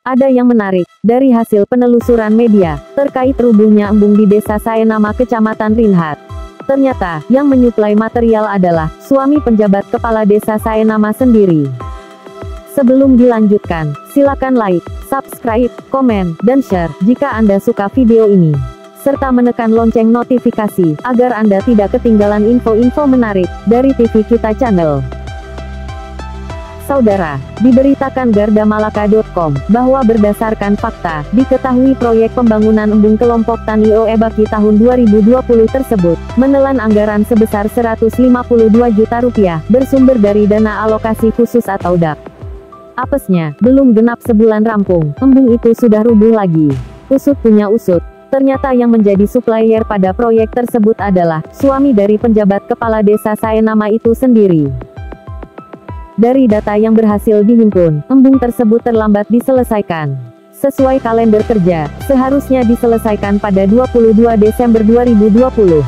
Ada yang menarik, dari hasil penelusuran media, terkait rubuhnya embung di Desa Saenama Kecamatan Rinhat. Ternyata, yang menyuplai material adalah suami penjabat kepala Desa Saenama sendiri. Sebelum dilanjutkan, silakan like, subscribe, komen, dan share jika Anda suka video ini. Serta menekan lonceng notifikasi, agar Anda tidak ketinggalan info-info menarik dari TV Kita Channel. Saudara, diberitakan gardamalaka.com, bahwa berdasarkan fakta, diketahui proyek pembangunan embung kelompok tani Oebaki tahun 2020 tersebut, menelan anggaran sebesar Rp152 juta bersumber dari dana alokasi khusus atau DAK. Apesnya, belum genap sebulan rampung, embung itu sudah rubuh lagi. Usut punya usut, ternyata yang menjadi supplier pada proyek tersebut adalah suami dari penjabat kepala Desa Saenama itu sendiri. Dari data yang berhasil dihimpun, embung tersebut terlambat diselesaikan. Sesuai kalender kerja, seharusnya diselesaikan pada 22 Desember 2020.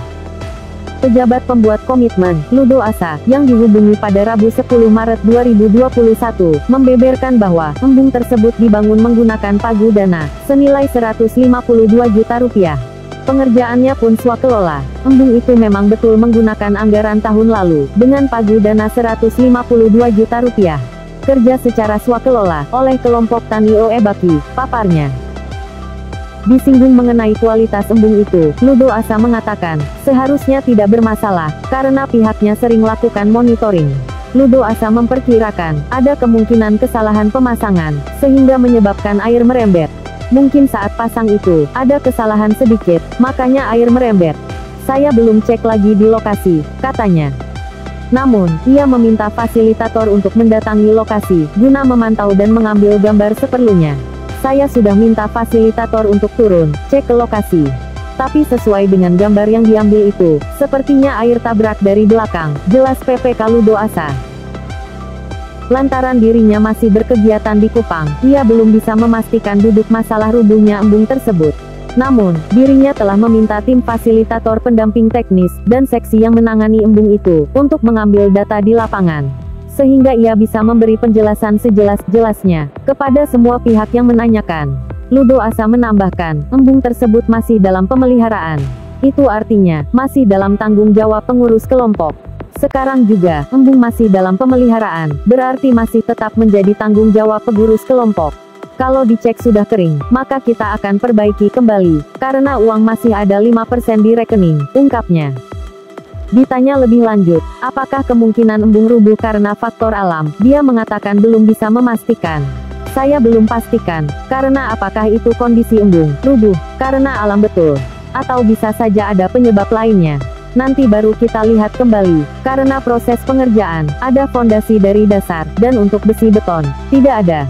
Pejabat pembuat komitmen, Ludo Asa, yang dihubungi pada Rabu 10 Maret 2021, membeberkan bahwa embung tersebut dibangun menggunakan pagu dana senilai Rp152 juta. Pengerjaannya pun swakelola. Embung itu memang betul menggunakan anggaran tahun lalu, dengan pagu dana Rp152 juta. Kerja secara swakelola, oleh kelompok tani Oebaki, paparnya. Disinggung mengenai kualitas embung itu, Ludo Asa mengatakan, seharusnya tidak bermasalah, karena pihaknya sering lakukan monitoring. Ludo Asa memperkirakan, ada kemungkinan kesalahan pemasangan, sehingga menyebabkan air merembet. Mungkin saat pasang itu, ada kesalahan sedikit, makanya air merembet. Saya belum cek lagi di lokasi, katanya. Namun, ia meminta fasilitator untuk mendatangi lokasi, guna memantau dan mengambil gambar seperlunya. Saya sudah minta fasilitator untuk turun, cek ke lokasi. Tapi sesuai dengan gambar yang diambil itu, sepertinya air tabrak dari belakang, jelas PPK Ludo Asa. Lantaran dirinya masih berkegiatan di Kupang, ia belum bisa memastikan duduk masalah rubuhnya embung tersebut. Namun, dirinya telah meminta tim fasilitator pendamping teknis, dan seksi yang menangani embung itu, untuk mengambil data di lapangan. Sehingga ia bisa memberi penjelasan sejelas-jelasnya, kepada semua pihak yang menanyakan. Ludo Asa menambahkan, embung tersebut masih dalam pemeliharaan. Itu artinya, masih dalam tanggung jawab pengurus kelompok. Sekarang juga, embung masih dalam pemeliharaan, berarti masih tetap menjadi tanggung jawab pengurus kelompok. Kalau dicek sudah kering, maka kita akan perbaiki kembali, karena uang masih ada 5% di rekening, ungkapnya. Ditanya lebih lanjut, apakah kemungkinan embung rubuh karena faktor alam, dia mengatakan belum bisa memastikan. Saya belum pastikan, karena apakah itu kondisi embung rubuh, karena alam betul, atau bisa saja ada penyebab lainnya. Nanti baru kita lihat kembali, karena proses pengerjaan, ada fondasi dari dasar, dan untuk besi beton, tidak ada.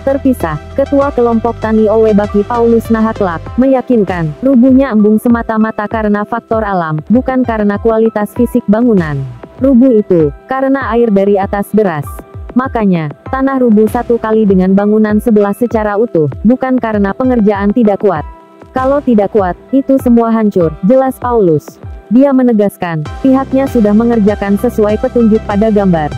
Terpisah, Ketua Kelompok Tani Oebaki Paulus Nahaklak, meyakinkan, rubuhnya embung semata-mata karena faktor alam, bukan karena kualitas fisik bangunan. Rubuh itu, karena air dari atas deras. Makanya, tanah rubuh satu kali dengan bangunan sebelah secara utuh, bukan karena pengerjaan tidak kuat. Kalau tidak kuat, itu semua hancur, jelas Paulus. Dia menegaskan, pihaknya sudah mengerjakan sesuai petunjuk pada gambar.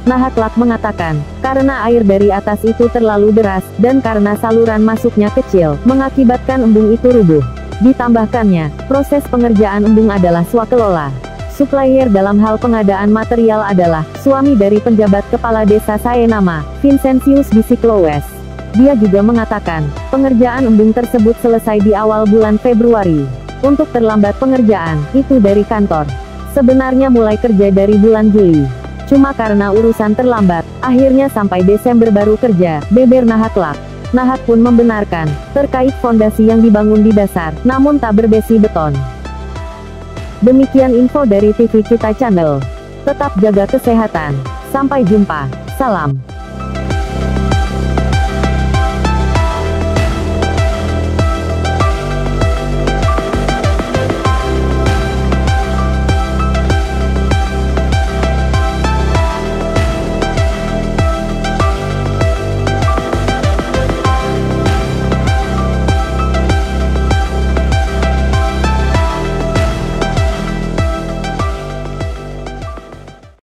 Nahaklak mengatakan, karena air dari atas itu terlalu deras, dan karena saluran masuknya kecil, mengakibatkan embung itu rubuh. Ditambahkannya, proses pengerjaan embung adalah swakelola. Supplier dalam hal pengadaan material adalah suami dari penjabat kepala Desa Saenama, Vincentius Bisiklowes. Dia juga mengatakan, pengerjaan embung tersebut selesai di awal bulan Februari. Untuk terlambat pengerjaan, itu dari kantor. Sebenarnya mulai kerja dari bulan Juli. Cuma karena urusan terlambat, akhirnya sampai Desember baru kerja, beber Nahaklak. Nahak pun membenarkan, terkait fondasi yang dibangun di dasar, namun tak berbesi beton. Demikian info dari TV Kita Channel. Tetap jaga kesehatan. Sampai jumpa. Salam.